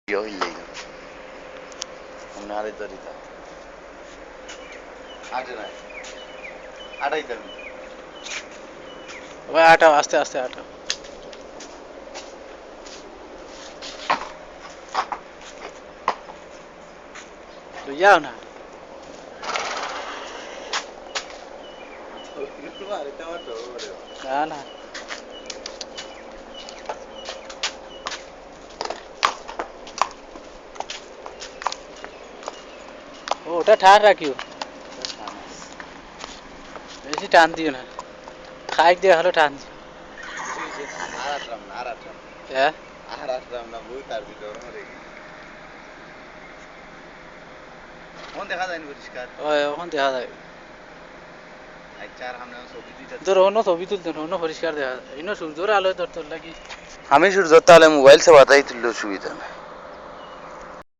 Yo hille নারে তরিতা আটে না আটাই দেন ওই আটাও আস্তে আস্তে আটাও যাও না না না ওটা ঠার রাখিও বেশি টান দিও না খাই দিয়ে হলো টান দিও হ্যাঁ দেখা যায় পরিষ্কার ওই ওখান দেখা যায় তোর অন্য ছবি তুলতে অন্য পরিষ্কার দেখা যায় ইনো সূর্যের আলোয় তোর লাগি আমি সূর্য তাহলে মোবাইল সে বাতাই তুললেও সুবিধা না